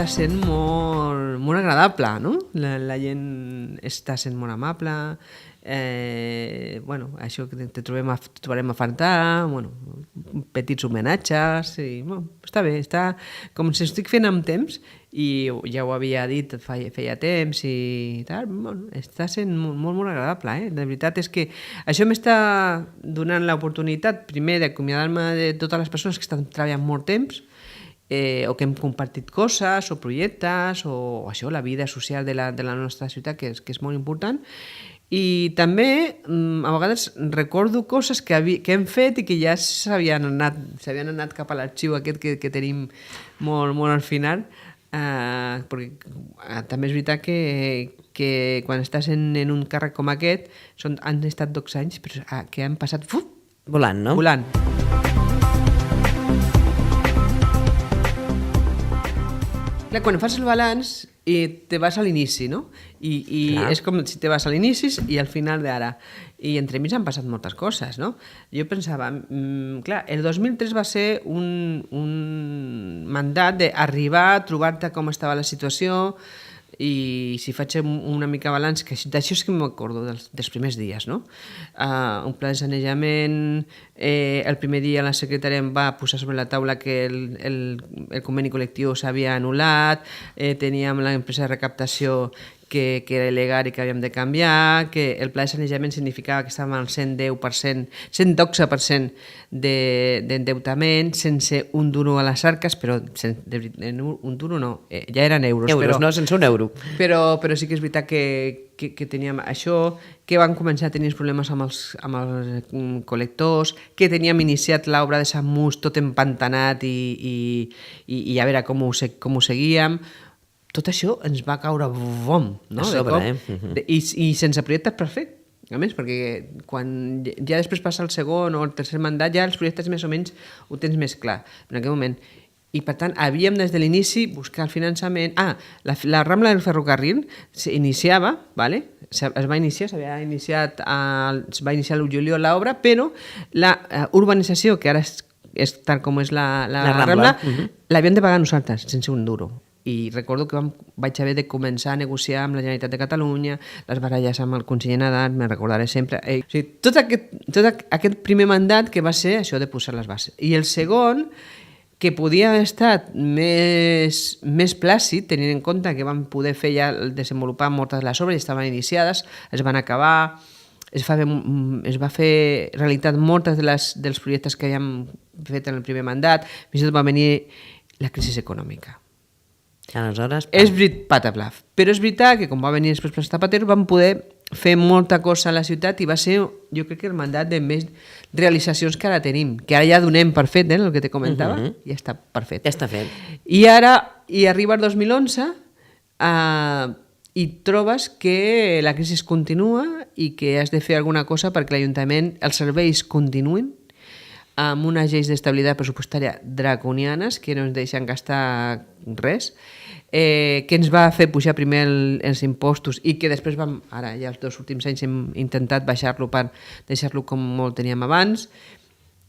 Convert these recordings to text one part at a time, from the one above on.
sent molt agradable, no? La gent està sent molt amable, això que trobarem a faltar, petits homenatges, està bé, està com si estic fent amb temps, i ja ho havia dit feia temps i tal, està sent molt agradable, De veritat és que això m'està donant l'oportunitat primer d'acomiadar-me de totes les persones que estan treballant molt temps, o que hem compartit coses o projectes o això, la vida social de la nostra ciutat, que és molt important. I també a vegades recordo coses que hem fet i que ja s'havien anat cap a l'arxiu aquest que tenim molt al final, perquè també és veritat que quan estàs en un càrrec com aquest han estat 2 anys però que han passat volant, no? Volant. Clar, quan fas el balanç te vas a l'inici, no? I és com si te vas a l'inici i al final d'ara. I entremig han passat moltes coses, no? Jo pensava, clar, el 2003 va ser un mandat d'arribar, trobar-te com estava la situació, i si faig una mica balanç, que d'això és que m'acordo dels primers dies, no? Un pla de sanejament, el primer dia la secretària em va posar sobre la taula que el conveni col·lectiu s'havia anul·lat, teníem l'empresa de recaptació que era il·legal i que havíem de canviar, que el pla de sanejament significava que estàvem al 110%, 112% d'endeutament, sense un duro a les arques, però un duro no, ja eren euros. Euros, no, sense un euro. Però sí que és veritat que teníem això, que van començar a tenir problemes amb els col·lectors, que teníem iniciat l'obra de Sant Mus tot empantanat i a veure com ho seguíem. Tot això ens va caure bom, no? A sobre, I sense projectes per fer. A més, perquè quan ja després passa el segon o el tercer mandat, ja els projectes més o menys ho tens més clar en aquell moment. I per tant, havíem des de l'inici buscar el finançament. La Rambla del Ferrocarril s'iniciava, es va iniciar el juliol l'obra, però la urbanització, que ara és tal com és la Rambla, l'havíem de pagar nosaltres, sense un duro. I recordo que vaig haver de començar a negociar amb la Generalitat de Catalunya, les baralles amb el conseller Nadal, me'n recordaré sempre. O sigui, tot aquest primer mandat que va ser això de posar les bases. I el segon, que podia haver estat més plàcid, tenint en compte que vam poder fer ja desenvolupar moltes de les obres, estaven iniciades, es van acabar, es va fer realitat moltes dels projectes que havíem fet en el primer mandat, fins i tot va venir la crisi econòmica. Aleshores, és pataplaf. Però és veritat que com va venir després per Zapatero vam poder fer molta cosa a la ciutat i va ser, jo crec que el mandat de més realitzacions que ara tenim, que ara ja donem per fet, el que te comentava, ja està per fet. Ja està fet. I ara arriba el 2011 i trobes que la crisi continua i que has de fer alguna cosa perquè l'Ajuntament, els serveis continuïn, amb unes lleis d'estabilitat pressupostària draconianes que no ens deixen gastar res, que ens va fer pujar primer els impostos i que després ara ja els 2 últims anys hem intentat baixar-lo per deixar-lo com molt teníem abans,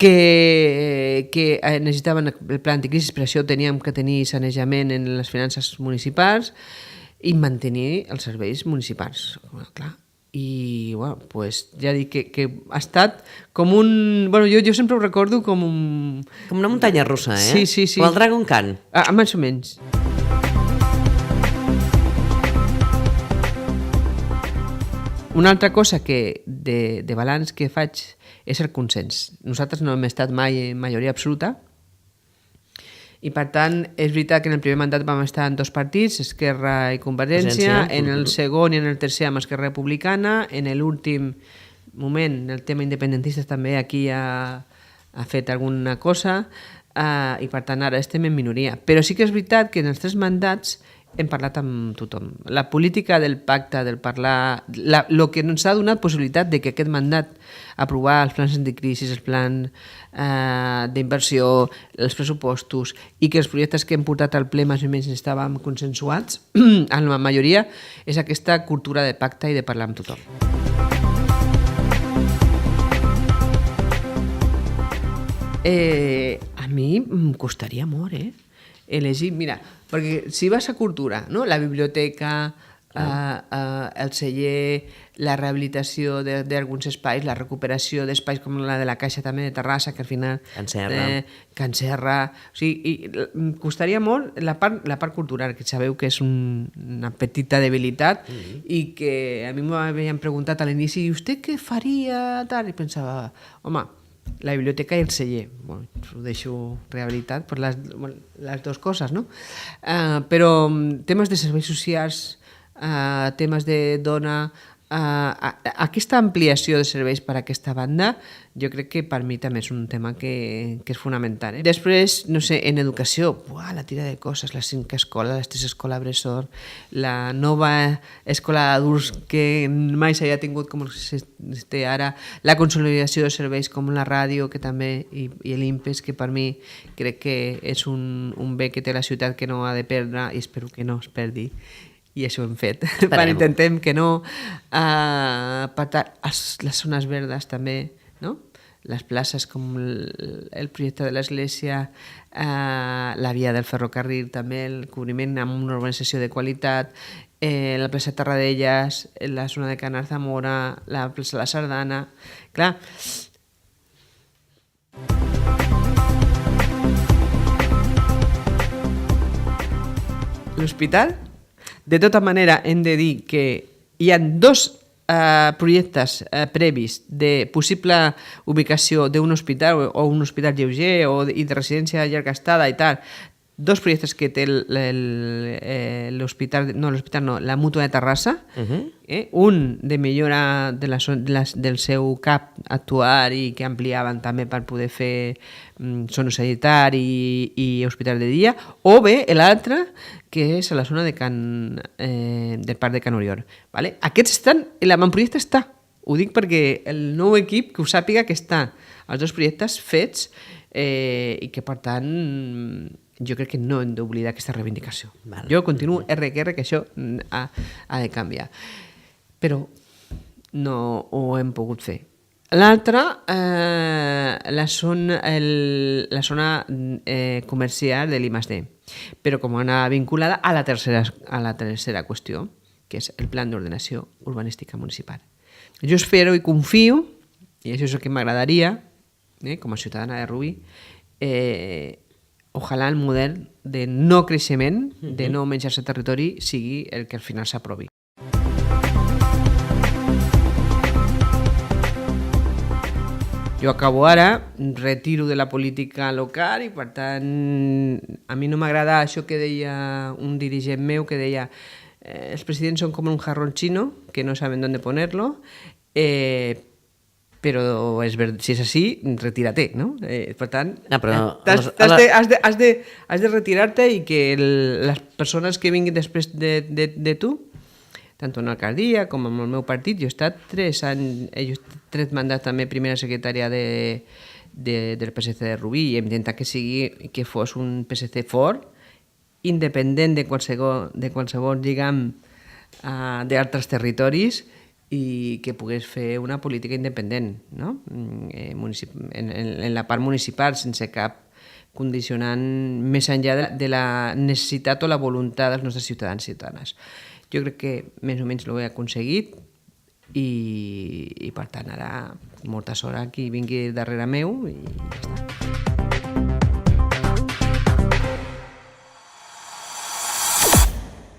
que necessitaven el pla anticrisis, per això teníem que tenir sanejament en les finances municipals i mantenir els serveis municipals. Clar. I ja dic que ha estat com un... Jo sempre ho recordo com un... Com una muntanya russa, eh? Sí. Com el Dragon Khan. Més o menys. Una altra cosa de balanç que faig és el consens. Nosaltres no hem estat mai en majoria absoluta, i per tant és veritat que en el primer mandat vam estar en 2 partits, Esquerra i Convergència, en el segon i en el tercer amb Esquerra Republicana, en l'últim moment el tema independentista també aquí ha fet alguna cosa, i per tant ara estem en minoria. Però sí que és veritat que en els 3 mandats hem parlat amb tothom. La política del pacte, del parlar, el que ens ha donat possibilitat de que aquest mandat, aprovar els plans anticrisis, els plans d'inversió, els pressupostos, i que els projectes que hem portat al ple més o menys estàvem consensuats, en la majoria, és aquesta cultura de pacte i de parlar amb tothom. A mi em costaria molt, elegir, mira, perquè si vas a cultura, no? La biblioteca, el celler, la rehabilitació d'alguns espais, la recuperació d'espais com la de la Caixa també de Terrassa, que al final... Can Serra... O sigui, costaria molt la part cultural, que sabeu que és una petita debilitat i que a mi m'havien preguntat a l'inici, i vostè què faria? I pensava, home, la biblioteca i el celler. Bueno, ho deixo rehabilitat per les dues coses, no? Però temes de serveis socials, temes de dona, aquesta ampliació de serveis per a aquesta banda, jo crec que per mi també és un tema que és fonamental. Després, no sé, en educació, la tira de coses, la 5a escola, les 3 escola Bressol, la nova escola d'adults que mai s'havia tingut com es té ara, la consolidació de serveis com la ràdio, que també, i l'IMPES, que per mi crec que és un bé que té la ciutat que no ha de perdre, i espero que no es perdi, i això ho hem fet. Intentem que no. Les zones verdes també, no? Les places com el projecte de l'església, la via del ferrocarril també, el cobriment amb una urbanització de qualitat, la plaça Tarradellas, la zona de Can Arzamora, la plaça La Sardana... Clar, l'hospital, de tota manera, hem de dir que hi ha 2 projectes previs de possible ubicació d'un hospital o un hospital lleuger i de residència de llarga estada i tal. 2 projectes que té l'hospital, la Mútua de Terrassa, un de millora del seu CAP actuari que ampliaven també per poder fer sonosanitari i hospital de dia, o bé l'altre que és a la zona del parc de Can Oriol. Aquests estan, l'avantprojecte està. Ho dic perquè el nou equip que ho sàpiga que està els 2 projectes fets i que per tant jo crec que no hem d'oblidar aquesta reivindicació. Jo continuo RQR que això ha de canviar. Però no ho hem pogut fer. L'altre, la zona comercial de l'I+D, però com anava vinculada a la tercera qüestió, que és el Pla d'Ordenació Urbanística Municipal. Jo espero i confio, i això és el que m'agradaria, com a ciutadana de Rubí, ojalà el model de no creixement, de no menjar-se territori, sigui el que al final s'aprovi. Jo acabo ara, retiro de la política local i per tant a mi no m'agrada això que deia un dirigent meu que deia els presidents són com un jarrón chino que no saben dónde ponerlo, però si és així, retírate, no? Per tant, has de retirar-te i que les persones que vinguin després de tu, tant en l'alcaldia com en el meu partit, jo he estat 3 anys, 3 mandats també primera secretària del PSC de Rubí i hem intentat que fos un PSC fort, independent de qualsevol lligam d'altres territoris i que pogués fer una política independent, no? En la part municipal, sense cap condicionant més enllà de la necessitat o la voluntat dels nostres ciutadans i ciutadanes. Jo crec que més o menys ho he aconseguit i per tant ara molta sort a qui vingui darrere meu i ja està.